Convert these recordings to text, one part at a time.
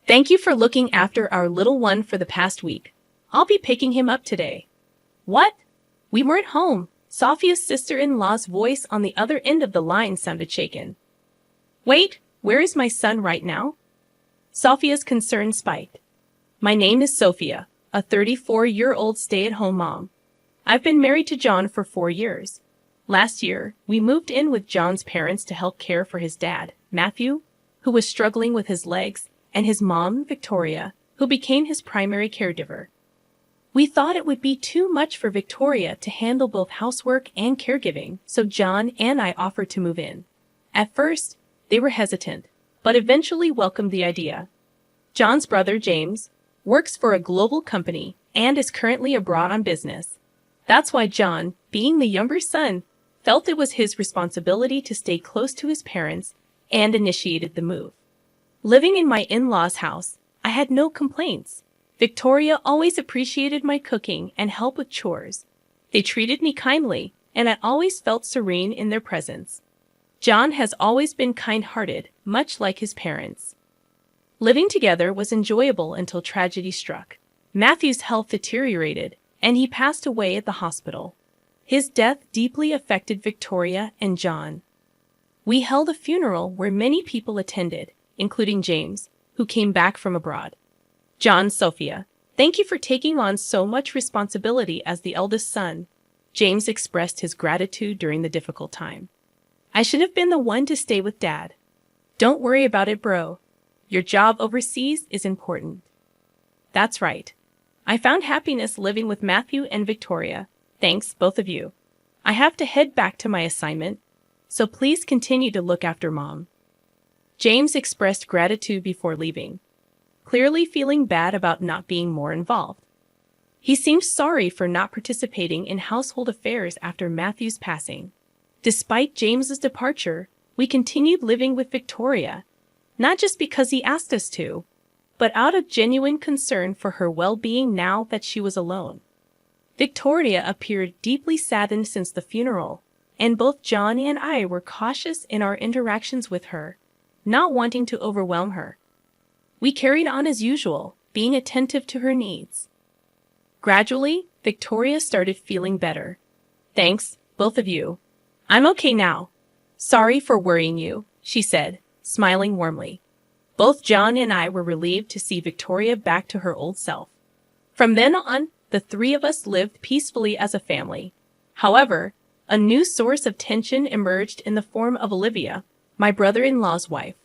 Thank you for looking after our little one for the past week. I'll be picking him up today. What? We weren't home. Sophia's sister-in-law's voice on the other end of the line sounded shaken. Wait, where is my son right now? Sophia's concern spiked. My name is Sophia, a 34-year-old stay-at-home mom. I've been married to John for 4 years. Last year, we moved in with John's parents to help care for his dad, Matthew, who was struggling with his legs, and his mom, Victoria, who became his primary caregiver. We thought it would be too much for Victoria to handle both housework and caregiving, so John and I offered to move in. At first, they were hesitant, but eventually welcomed the idea. John's brother, James, works for a global company and is currently abroad on business. That's why John, being the younger son, felt it was his responsibility to stay close to his parents and initiated the move. Living in my in-laws' house, I had no complaints. Victoria always appreciated my cooking and help with chores. They treated me kindly, and I always felt serene in their presence. John has always been kind-hearted, much like his parents. Living together was enjoyable until tragedy struck. Matthew's health deteriorated, and he passed away at the hospital. His death deeply affected Victoria and John. We held a funeral where many people attended, including James, who came back from abroad. John, Sophia, thank you for taking on so much responsibility as the eldest son. James expressed his gratitude during the difficult time. I should have been the one to stay with Dad. Don't worry about it, bro. Your job overseas is important. That's right. I found happiness living with Matthew and Victoria. Thanks, both of you. I have to head back to my assignment, so please continue to look after Mom. James expressed gratitude before leaving, clearly feeling bad about not being more involved. He seemed sorry for not participating in household affairs after Matthew's passing. Despite James's departure, we continued living with Victoria, not just because he asked us to, but out of genuine concern for her well-being now that she was alone. Victoria appeared deeply saddened since the funeral, and both John and I were cautious in our interactions with her, not wanting to overwhelm her. We carried on as usual, being attentive to her needs. Gradually, Victoria started feeling better. Thanks, both of you. I'm okay now. Sorry for worrying you, she said, smiling warmly. Both John and I were relieved to see Victoria back to her old self. From then on, the three of us lived peacefully as a family. However, a new source of tension emerged in the form of Olivia, my brother-in-law's wife.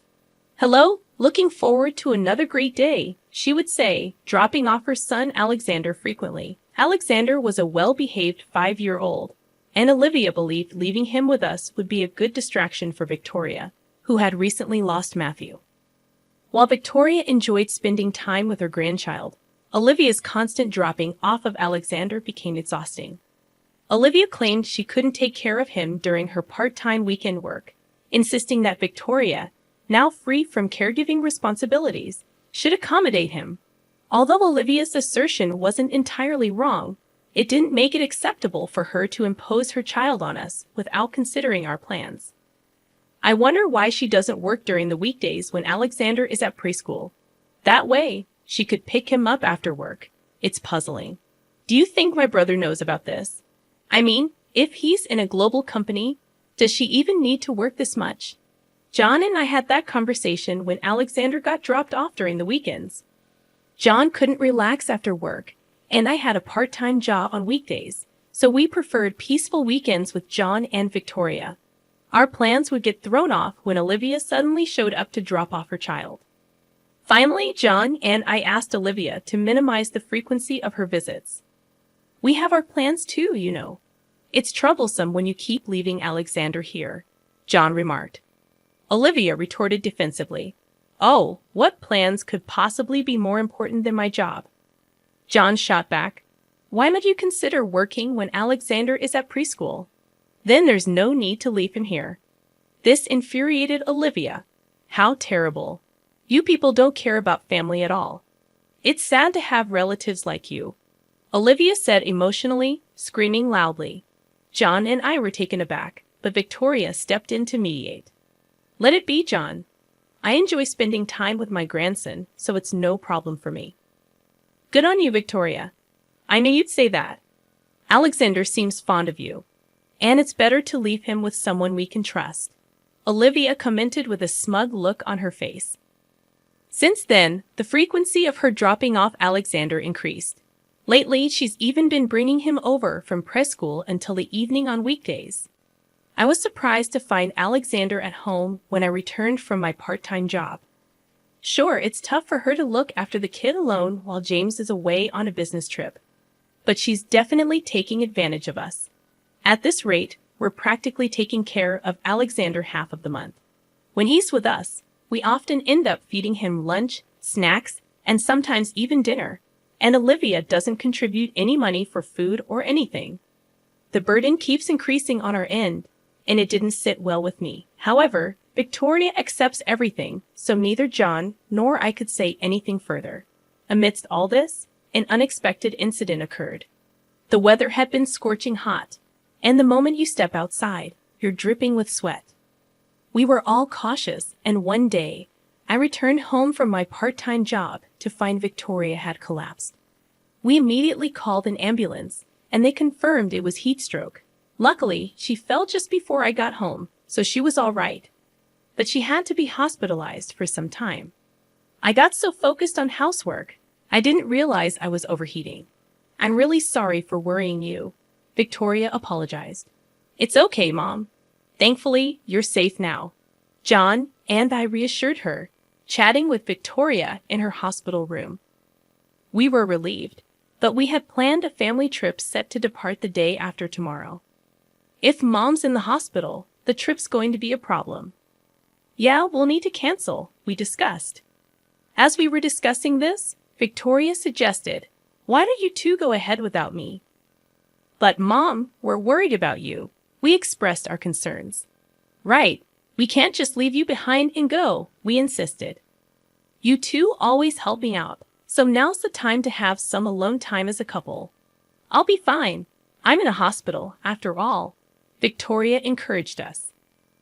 Hello, looking forward to another great day, she would say, dropping off her son Alexander frequently. Alexander was a well-behaved 5-year-old, and Olivia believed leaving him with us would be a good distraction for Victoria, who had recently lost Matthew. While Victoria enjoyed spending time with her grandchild, Olivia's constant dropping off of Alexander became exhausting. Olivia claimed she couldn't take care of him during her part-time weekend work, insisting that Victoria, now free from caregiving responsibilities, should accommodate him. Although Olivia's assertion wasn't entirely wrong, it didn't make it acceptable for her to impose her child on us without considering our plans. I wonder why she doesn't work during the weekdays when Alexander is at preschool. That way, she could pick him up after work. It's puzzling. Do you think my brother knows about this? I mean, if he's in a global company, does she even need to work this much? John and I had that conversation when Alexander got dropped off during the weekends. John couldn't relax after work, and I had a part-time job on weekdays, so we preferred peaceful weekends with John and Victoria. Our plans would get thrown off when Olivia suddenly showed up to drop off her child. Finally, John and I asked Olivia to minimize the frequency of her visits. We have our plans too, you know. It's troublesome when you keep leaving Alexander here, John remarked. Olivia retorted defensively. Oh, what plans could possibly be more important than my job? John shot back. Why not you consider working when Alexander is at preschool? Then there's no need to leave him here. This infuriated Olivia. How terrible. You people don't care about family at all. It's sad to have relatives like you, Olivia said emotionally, screaming loudly. John and I were taken aback, but Victoria stepped in to mediate. Let it be, John. I enjoy spending time with my grandson, so it's no problem for me. Good on you, Victoria. I knew you'd say that. Alexander seems fond of you, and it's better to leave him with someone we can trust, Olivia commented with a smug look on her face. Since then, the frequency of her dropping off Alexander increased. Lately, she's even been bringing him over from preschool until the evening on weekdays. I was surprised to find Alexander at home when I returned from my part-time job. Sure, it's tough for her to look after the kid alone while James is away on a business trip, but she's definitely taking advantage of us. At this rate, we're practically taking care of Alexander half of the month. When he's with us, we often end up feeding him lunch, snacks, and sometimes even dinner, and Olivia doesn't contribute any money for food or anything. The burden keeps increasing on our end, and it didn't sit well with me. However, Victoria accepts everything, so neither John nor I could say anything further. Amidst all this, an unexpected incident occurred. The weather had been scorching hot, and the moment you step outside, you're dripping with sweat. We were all cautious, and one day, I returned home from my part-time job to find Victoria had collapsed. We immediately called an ambulance, and they confirmed it was heat stroke. Luckily, she fell just before I got home, so she was all right. But she had to be hospitalized for some time. I got so focused on housework, I didn't realize I was overheating. I'm really sorry for worrying you, Victoria apologized. It's okay, Mom. Thankfully, you're safe now. John and I reassured her, chatting with Victoria in her hospital room. We were relieved, but we had planned a family trip set to depart the day after tomorrow. If Mom's in the hospital, the trip's going to be a problem. Yeah, we'll need to cancel, we discussed. As we were discussing this, Victoria suggested, why don't you two go ahead without me? But Mom, we're worried about you. We expressed our concerns. Right, we can't just leave you behind and go, we insisted. You two always help me out, so now's the time to have some alone time as a couple. I'll be fine. I'm in a hospital, after all, Victoria encouraged us.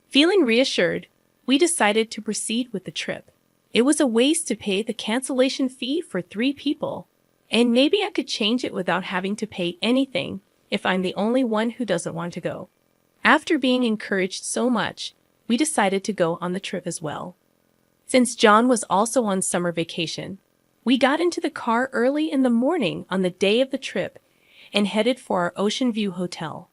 Feeling reassured, we decided to proceed with the trip. It was a waste to pay the cancellation fee for 3 people, and maybe I could change it without having to pay anything if I'm the only one who doesn't want to go. After being encouraged so much, we decided to go on the trip as well. Since John was also on summer vacation, we got into the car early in the morning on the day of the trip and headed for our Ocean View hotel.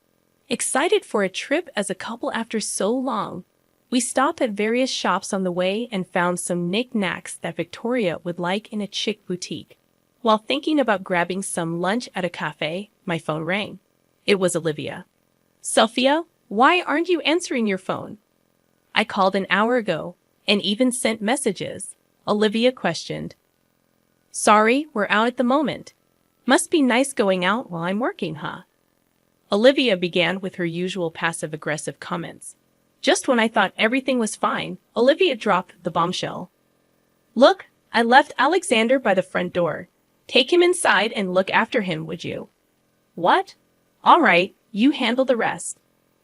Excited for a trip as a couple after so long, we stopped at various shops on the way and found some knickknacks that Victoria would like in a chic boutique. While thinking about grabbing some lunch at a cafe, my phone rang. It was Olivia. Sophia, why aren't you answering your phone? I called an hour ago and even sent messages, Olivia questioned. Sorry, we're out at the moment. Must be nice going out while I'm working, huh? Olivia began with her usual passive-aggressive comments. Just when I thought everything was fine, Olivia dropped the bombshell. Look, I left Alexander by the front door. Take him inside and look after him, would you? What? All right, you handle the rest.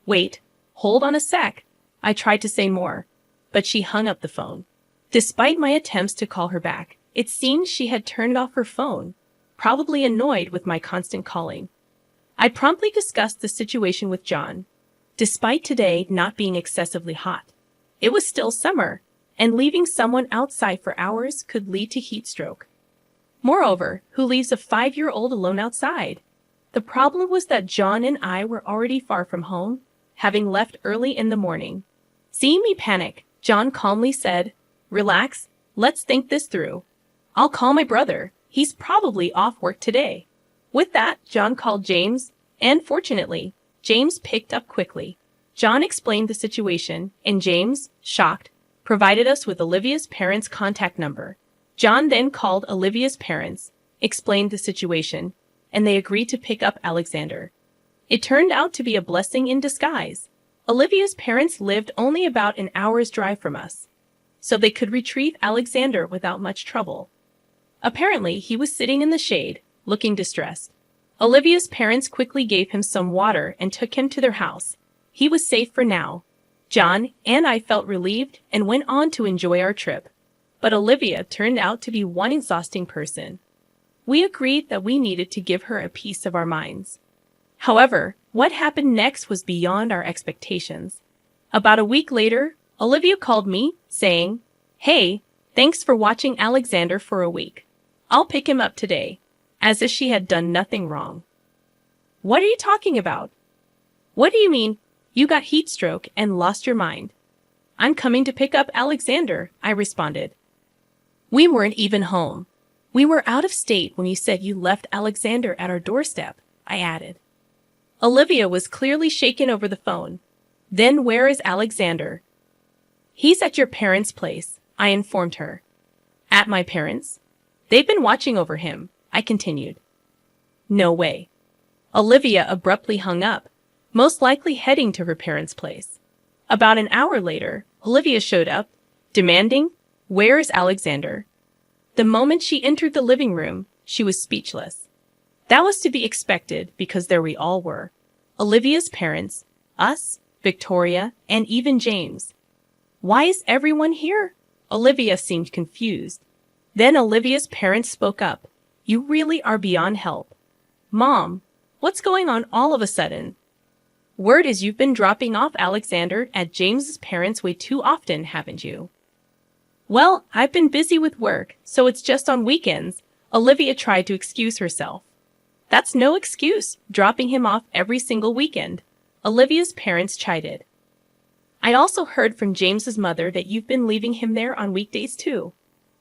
Wait, hold on a sec. I tried to say more, but she hung up the phone. Despite my attempts to call her back, it seemed she had turned off her phone, probably annoyed with my constant calling. I promptly discussed the situation with John. Despite today not being excessively hot, it was still summer, and leaving someone outside for hours could lead to heat stroke. Moreover, who leaves a 5-year-old alone outside? The problem was that John and I were already far from home, having left early in the morning. Seeing me panic, John calmly said, Relax, let's think this through. I'll call my brother. He's probably off work today. With that, John called James, and fortunately, James picked up quickly. John explained the situation, and James, shocked, provided us with Olivia's parents' contact number. John then called Olivia's parents, explained the situation, and they agreed to pick up Alexander. It turned out to be a blessing in disguise. Olivia's parents lived only about an hour's drive from us, so they could retrieve Alexander without much trouble. Apparently, he was sitting in the shade, looking distressed. Olivia's parents quickly gave him some water and took him to their house. He was safe for now. John and I felt relieved and went on to enjoy our trip. But Olivia turned out to be one exhausting person. We agreed that we needed to give her a piece of our minds. However, what happened next was beyond our expectations. About a week later, Olivia called me, saying, "Hey, thanks for watching Alexander for a week. I'll pick him up today," as if she had done nothing wrong. "What are you talking about? What do you mean, you got heat stroke and lost your mind?" "I'm coming to pick up Alexander," I responded. "We weren't even home. We were out of state when you said you left Alexander at our doorstep," I added. Olivia was clearly shaken over the phone. "Then where is Alexander?" "He's at your parents' place," I informed her. "At my parents'? They've been watching over him," I continued. "No way." Olivia abruptly hung up, most likely heading to her parents' place. About an hour later, Olivia showed up, demanding, "Where is Alexander?" The moment she entered the living room, she was speechless. That was to be expected because there we all were. Olivia's parents, us, Victoria, and even James. "Why is everyone here?" Olivia seemed confused. Then Olivia's parents spoke up. "You really are beyond help. Mom, what's going on all of a sudden? Word is you've been dropping off Alexander at James's parents' way too often, haven't you?" "Well, I've been busy with work, so it's just on weekends," Olivia tried to excuse herself. "That's no excuse, dropping him off every single weekend," Olivia's parents chided. "I also heard from James's mother that you've been leaving him there on weekdays too."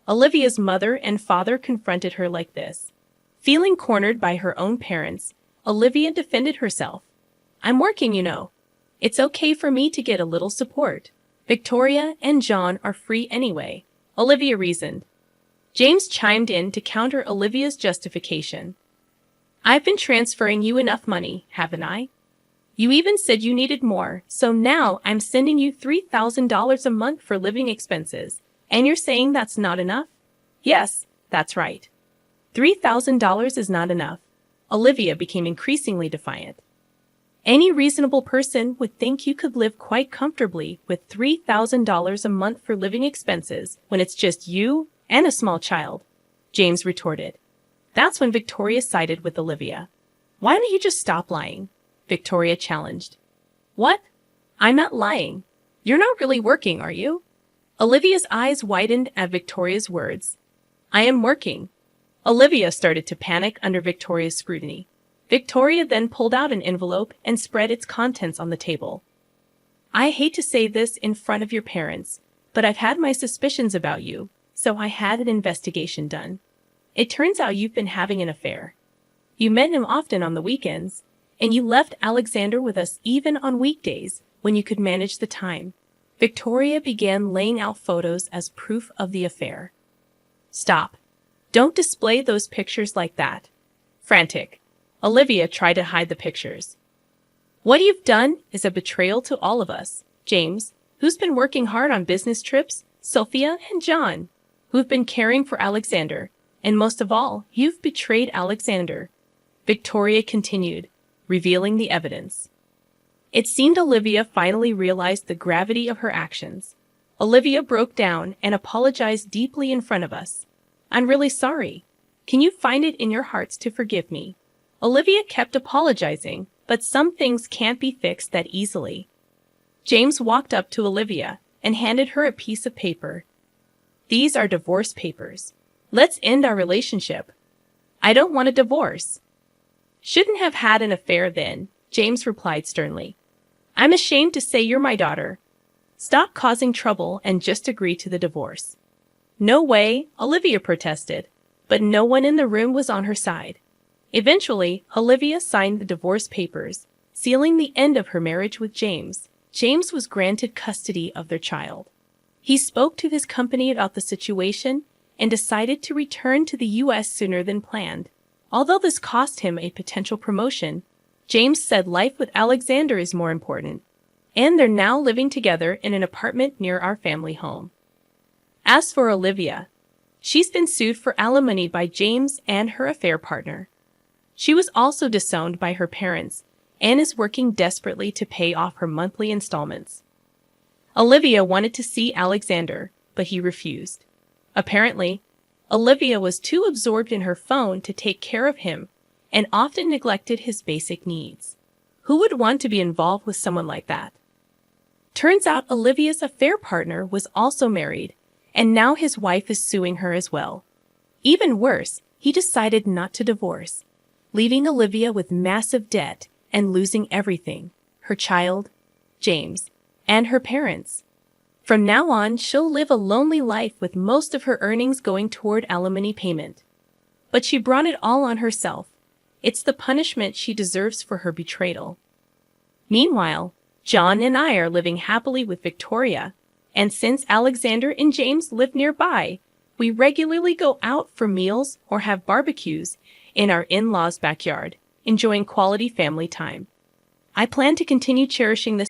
Olivia's mother and father confronted her like this. Feeling cornered by her own parents, Olivia defended herself. "I'm working, you know. It's okay for me to get a little support. Victoria and John are free anyway," Olivia reasoned. James chimed in to counter Olivia's justification. "I've been transferring you enough money, haven't I? You even said you needed more, so now I'm sending you $3,000 a month for living expenses, and you're saying that's not enough?" "Yes, that's right. $3,000 is not enough." Olivia became increasingly defiant. "Any reasonable person would think you could live quite comfortably with $3,000 a month for living expenses when it's just you and a small child," James retorted. That's when Victoria sided with Olivia. "Why don't you just stop lying?" Victoria challenged. "What? I'm not lying. You're not really working, are you?" Olivia's eyes widened at Victoria's words. "I am working." Olivia started to panic under Victoria's scrutiny. Victoria then pulled out an envelope and spread its contents on the table. "I hate to say this in front of your parents, but I've had my suspicions about you, so I had an investigation done. It turns out you've been having an affair. You met him often on the weekends, and you left Alexander with us even on weekdays when you could manage the time." Victoria began laying out photos as proof of the affair. "Stop. Don't display those pictures like that." Frantic, Olivia tried to hide the pictures. "What you've done is a betrayal to all of us. James, who's been working hard on business trips, Sophia and John, who've been caring for Alexander, and most of all, you've betrayed Alexander," Victoria continued, revealing the evidence. It seemed Olivia finally realized the gravity of her actions. Olivia broke down and apologized deeply in front of us. "I'm really sorry. Can you find it in your hearts to forgive me?" Olivia kept apologizing, but some things can't be fixed that easily. James walked up to Olivia and handed her a piece of paper. "These are divorce papers. Let's end our relationship." "I don't want a divorce." "Shouldn't have had an affair then," James replied sternly. "I'm ashamed to say you're my daughter. Stop causing trouble and just agree to the divorce." "No way," Olivia protested, but no one in the room was on her side. Eventually, Olivia signed the divorce papers, sealing the end of her marriage with James. James was granted custody of their child. He spoke to his company about the situation and decided to return to the U.S. sooner than planned. Although this cost him a potential promotion, James said life with Alexander is more important, and they're now living together in an apartment near our family home. As for Olivia, she's been sued for alimony by James and her affair partner. She was also disowned by her parents and is working desperately to pay off her monthly installments. Olivia wanted to see Alexander, but he refused. Apparently, Olivia was too absorbed in her phone to take care of him and often neglected his basic needs. Who would want to be involved with someone like that? Turns out Olivia's affair partner was also married, and now his wife is suing her as well. Even worse, he decided not to divorce, leaving Olivia with massive debt and losing everything: her child, James, and her parents. From now on, she'll live a lonely life with most of her earnings going toward alimony payment. But she brought it all on herself. It's the punishment she deserves for her betrayal. Meanwhile, John and I are living happily with Victoria, and since Alexander and James live nearby, we regularly go out for meals or have barbecues in our in-laws' backyard, enjoying quality family time. I plan to continue cherishing this